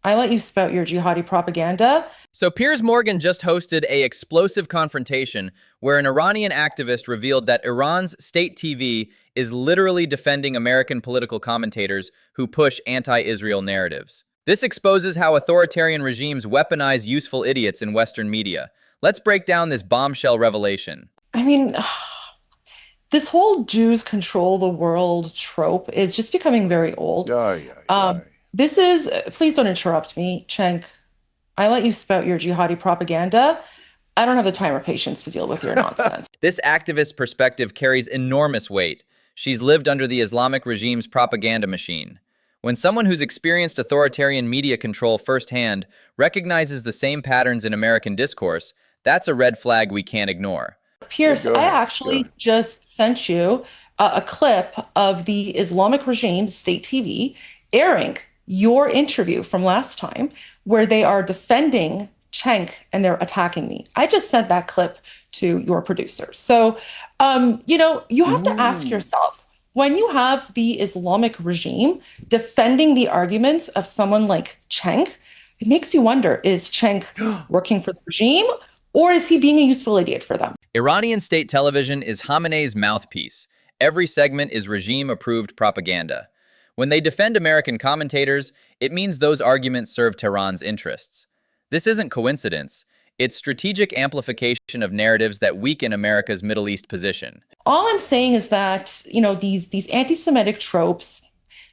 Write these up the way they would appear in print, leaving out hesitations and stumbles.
I let you spout your jihadi propaganda. So Piers Morgan just hosted a explosive confrontation where an Iranian activist revealed that Iran's state TV is literally defending American political commentators who push anti-Israel narratives. This exposes how authoritarian regimes weaponize useful idiots in Western media. Let's break down this bombshell revelation. I mean, this whole Jews control the world trope is just becoming very old. Ay, ay, Um, ay. this is, please don't interrupt me, Cenk. I let you spout your jihadi propaganda. I don't have the time or patience to deal with your nonsense. This activist perspective carries enormous weight. She's lived under the Islamic regime's propaganda machine. When someone who's experienced authoritarian media control firsthand recognizes the same patterns in American discourse, that's a red flag we can't ignore. Yeah, Piers, go I ahead. Go actually ahead. just sent you a clip of the Islamic regime, state TV, airing your interview from last time where they are defending Cenk and they're attacking me. I just sent that clip to your producers. So, you have to ask Ooh. yourself, when you have the Islamic regime defending the arguments of someone like Cenk, it makes you wonder, is Cenk working for the regime or is he being a useful idiot for them? Iranian state television is Khamenei's mouthpiece. Every segment is regime-approved propaganda. When they defend American commentators, it means those arguments serve Tehran's interests. This isn't coincidence. It's strategic amplification of narratives that weaken America's Middle East position. All I'm saying is that, these anti-Semitic tropes,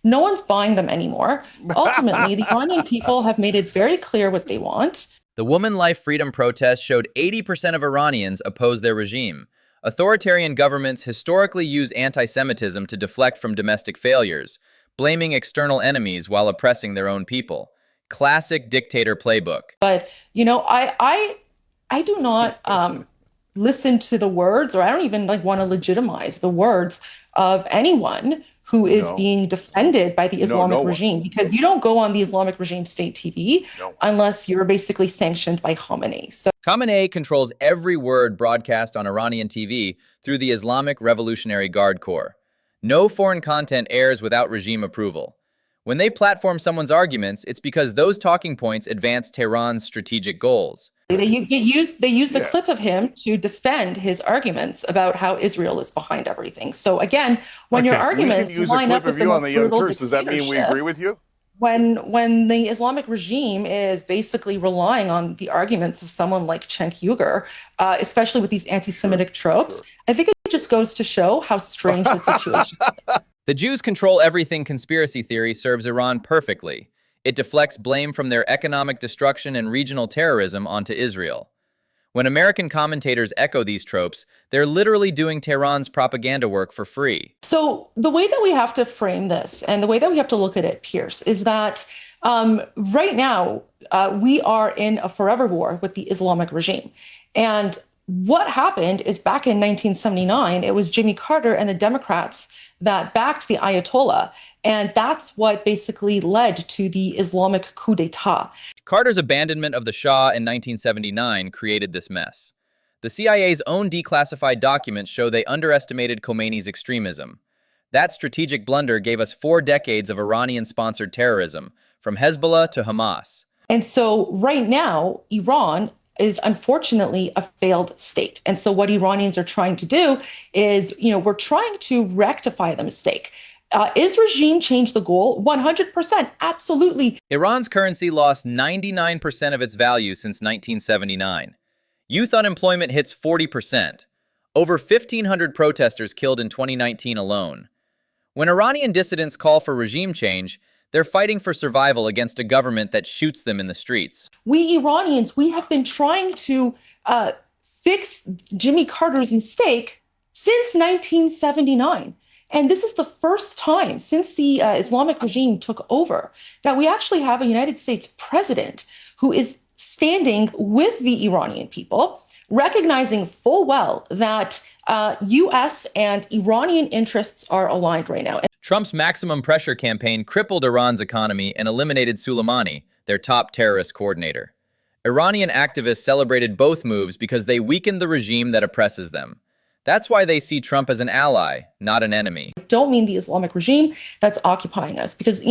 no one's buying them anymore. Ultimately, the Iranian people have made it very clear what they want. The Woman Life Freedom protest showed 80% of Iranians oppose their regime. Authoritarian governments historically use anti-Semitism to deflect from domestic failures, blaming external enemies while oppressing their own people. Classic dictator playbook. But, I do not listen to the words, or I don't even like want to legitimize the words of anyone who is No, being defended by the no, no Islamic one. regime, because you don't go on the Islamic regime state TV No. unless you're basically sanctioned by Khamenei. So Khamenei controls every word broadcast on Iranian TV through the Islamic Revolutionary Guard Corps. No foreign content airs without regime approval. When they platform someone's arguments, it's because those talking points advance Tehran's strategic goals. they used a Yeah. clip of him to defend his arguments about how Israel is behind everything. So again, when your Okay, we can arguments use a line clip up with of the you on most the young brutal Kurds. Does that mean we dictatorship, agree with you? when the Islamic regime is basically relying on the arguments of someone like Cenk Uygur, especially with these Sure, anti-Semitic tropes, sure. I think it just goes to show how strange the situation. The Jews control everything conspiracy theory serves Iran perfectly. It deflects blame from their economic destruction and regional terrorism onto Israel. When American commentators echo these tropes, they're literally doing Tehran's propaganda work for free. So the way that we have to frame this and the way that we have to look at it, Pierce, is that right now we are in a forever war with the Islamic regime. And what happened is back in 1979, it was Jimmy Carter and the Democrats that backed the Ayatollah. And that's what basically led to the Islamic coup d'etat. Carter's abandonment of the Shah in 1979 created this mess. The CIA's own declassified documents show they underestimated Khomeini's extremism. That strategic blunder gave us 4 decades of Iranian-sponsored terrorism, from Hezbollah to Hamas. And so right now, Iran is unfortunately a failed state. And so what Iranians are trying to do is, we're trying to rectify the mistake. Is regime change the goal? 100%, absolutely. Iran's currency lost 99% of its value since 1979. Youth unemployment hits 40%. Over 1,500 protesters killed in 2019 alone. When Iranian dissidents call for regime change, they're fighting for survival against a government that shoots them in the streets. We Iranians, we have been trying to fix Jimmy Carter's mistake since 1979. And this is the first time since the Islamic regime took over that we actually have a United States president who is standing with the Iranian people, recognizing full well that US and Iranian interests are aligned right now. Trump's maximum pressure campaign crippled Iran's economy and eliminated Soleimani, their top terrorist coordinator. Iranian activists celebrated both moves because they weakened the regime that oppresses them. That's why they see Trump as an ally, not an enemy. Don't mean the Islamic regime that's occupying us. Because,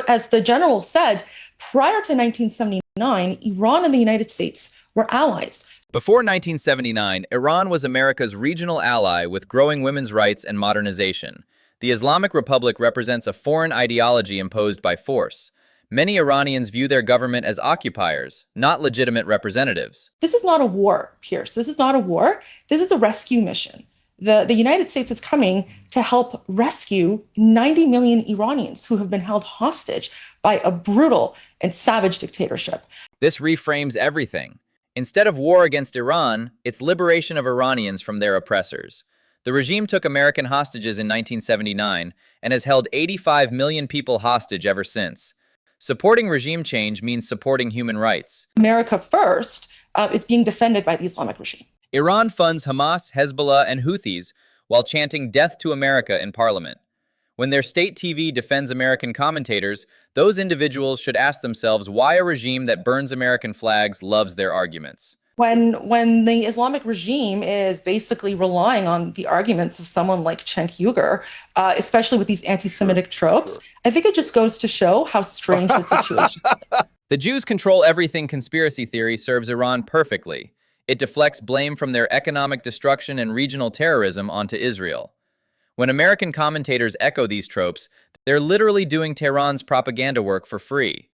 as the general said, Prior to 1979, Iran and the United States were allies. Before 1979, Iran was America's regional ally with growing women's rights and modernization. The Islamic Republic represents a foreign ideology imposed by force. Many Iranians view their government as occupiers, not legitimate representatives. This is not a war, Piers. This is not a war. This is a rescue mission. The United States is coming to help rescue 90 million Iranians who have been held hostage by a brutal and savage dictatorship. This reframes everything. Instead of war against Iran, it's liberation of Iranians from their oppressors. The regime took American hostages in 1979 and has held 85 million people hostage ever since. Supporting regime change means supporting human rights. America first is being defended by the Islamic regime. Iran funds Hamas, Hezbollah, and Houthis while chanting death to America in parliament. When their state TV defends American commentators, those individuals should ask themselves why a regime that burns American flags loves their arguments. When the Islamic regime is basically relying on the arguments of someone like Cenk Uygur, especially with these anti-Semitic tropes, I think it just goes to show how strange the situation is. The Jews control everything conspiracy theory serves Iran perfectly. It deflects blame from their economic destruction and regional terrorism onto Israel. When American commentators echo these tropes, they're literally doing Tehran's propaganda work for free.